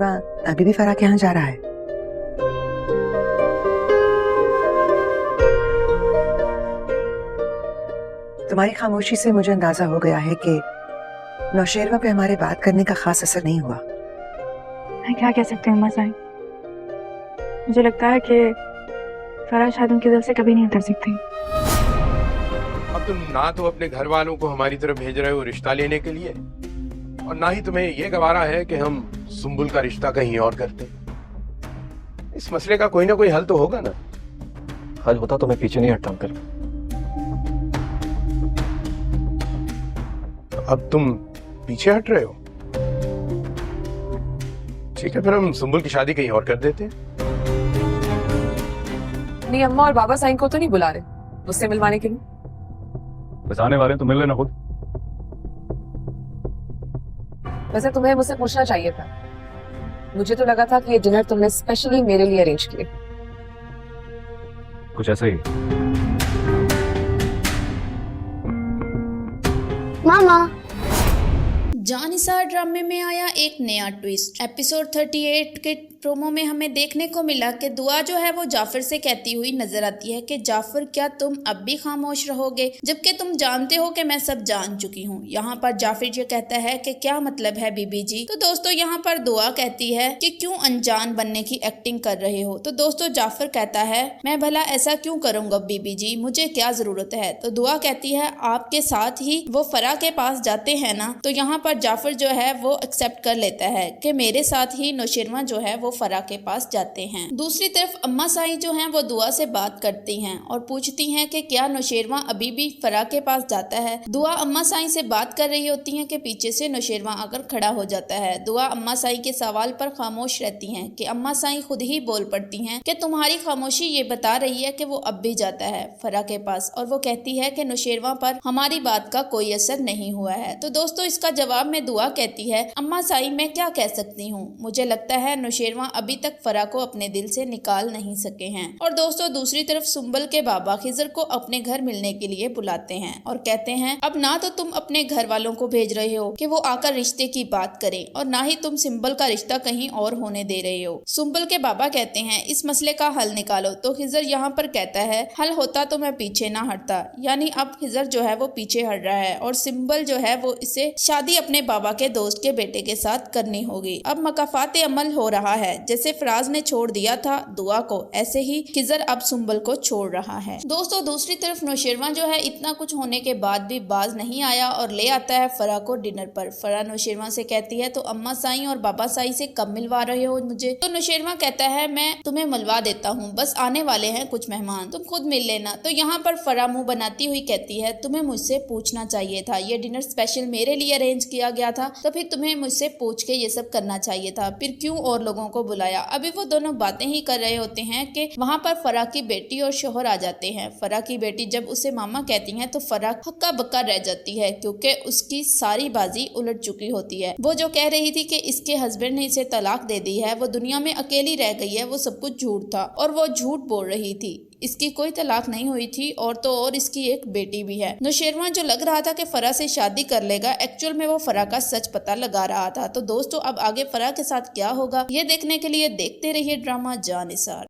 वह अभी भी फराह के यहाँ जा रहा है? तुम्हारी खामोशी से मुझे अंदाजा हो गया है कि नौशेरवा पे हमारे बात करने का खास असर नहीं हुआ। मैं क्या कह सकती हूँ अम्मा साईं, मुझे लगता है कि फराह शायद उनके दिल से कभी नहीं उतर सकती। अब तुम ना तो अपने घर वालों को हमारी तरफ भेज रहे हो रिश्ता लेने के लिए, और ना ही तुम्हें ये गवारा है कि हम सुंबुल का रिश्ता कहीं और करते। इस मसले का कोई ना कोई हल तो होगा ना। हल होता तो मैं पीछे नहीं हटता अंकल। अब तुम पीछे हट रहे हो? ठीक है, फिर हम सुंबुल की शादी कहीं और कर देते हैं। नहीं, अम्मा और बाबा साईं को तो नहीं बुला रहे मुझसे मिलवाने के लिए? बस आने वाले तो मिल लेना खुद। वैसे तुम्हें मुझसे पूछना चाहिए था। मुझे तो लगा था कि ये डिनर तुमने स्पेशली मेरे लिए अरेंज किया। कुछ ऐसा ही। मामा जानिसार ड्रामे में आया एक नया ट्विस्ट। एपिसोड 38 के प्रोमो में हमें देखने को मिला कि दुआ जो है वो जाफर से कहती हुई नजर आती है कि जाफर क्या तुम अब भी खामोश रहोगे जबकि तुम जानते हो कि मैं सब जान चुकी हूँ। यहाँ पर जाफर जो कहता है कि क्या मतलब है बीबी जी। तो दोस्तों यहाँ पर दुआ कहती है कि क्यों अनजान बनने की एक्टिंग कर रहे हो। तो दोस्तों जाफर कहता है मैं भला ऐसा क्यों करूंगा बीबी जी, मुझे क्या जरूरत है। तो दुआ कहती है आपके साथ ही वो फराह के पास जाते हैं ना। तो यहाँ पर जाफर जो है वो एक्सेप्ट कर लेता है कि मेरे साथ ही नौशेरवा जो है वो फराह के पास जाते हैं। दूसरी तरफ अम्मा साईं जो हैं वो दुआ से बात करती हैं और पूछती हैं कि क्या नौशेरवा अभी भी फराह के पास जाता है। दुआ अम्मा साईं से बात कर रही होती हैं कि पीछे से नौशेरवा आकर खड़ा हो जाता है। दुआ अम्मा साईं के सवाल पर खामोश रहती हैं कि अम्मा साईं खुद ही बोल पड़ती हैं कि तुम्हारी खामोशी ये बता रही है कि वो अब भी जाता है फराह के पास, और वो कहती है कि नौशेरवा पर हमारी बात का कोई असर नहीं हुआ है। तो दोस्तों इसका जवाब में दुआ कहती है अम्मा साईं मैं क्या कह सकती हूँ, मुझे लगता है नौशेरवा अभी तक फराह को अपने दिल से निकाल नहीं सके हैं। और दोस्तों दूसरी तरफ सुंबल के बाबा खिजर को अपने घर मिलने के लिए बुलाते हैं और कहते हैं अब ना तो तुम अपने घर वालों को भेज रहे हो कि वो आकर रिश्ते की बात करें, और ना ही तुम सिंबल का रिश्ता कहीं और होने दे रहे हो। सुंबल के बाबा कहते हैं इस मसले का हल निकालो। तो खिजर यहाँ पर कहता है हल होता तो मैं पीछे ना हटता, यानी अब खिजर जो है वो पीछे हट रहा है और सिंबल जो है वो इसे शादी अपने बाबा के दोस्त के बेटे के साथ करनी होगी। अब मकाफात अमल हो रहा है, जैसे फराज ने छोड़ दिया था दुआ को, ऐसे ही खिजर अब सुंबल को छोड़ रहा है। दोस्तों दूसरी तरफ नौशेरवा जो है इतना कुछ होने के बाद भी बाज नहीं आया और ले आता है फराह को डिनर पर। फराह नौशेरवा से कहती है तो अम्मा साईं और बाबा साईं से कब मिलवा रहे हो मुझे। तो नौशेरवा कहता है मैं तुम्हें मिलवा देता हूँ, बस आने वाले हैं कुछ मेहमान, तुम खुद मिल लेना। तो यहाँ पर फराह मुंह बनाती हुई कहती है तुम्हें मुझसे पूछना चाहिए था, ये डिनर स्पेशल मेरे लिए अरेंज किया गया था, तो फिर तुम्हें मुझसे पूछ के ये सब करना चाहिए था, फिर क्यों और लोगों को बुलाया। अभी वो दोनों बातें ही कर रहे होते हैं कि वहाँ पर फराह की बेटी और शोहर आ जाते हैं। फराह की बेटी जब उसे मामा कहती है तो फराह हक्का बक्का रह जाती है क्योंकि उसकी सारी बाजी उलट चुकी होती है। वो जो कह रही थी कि इसके हस्बैंड ने इसे तलाक दे दी है, वो दुनिया में अकेली रह गई है, वो सब कुछ झूठ था और वो झूठ बोल रही थी। इसकी कोई तलाक नहीं हुई थी और तो और इसकी एक बेटी भी है। नौशेरवा जो लग रहा था कि फराह से शादी कर लेगा, एक्चुअल में वो फराह का सच पता लगा रहा था। तो दोस्तों अब आगे फराह के साथ क्या होगा ये देखने के लिए देखते रहिए ड्रामा जानिसार।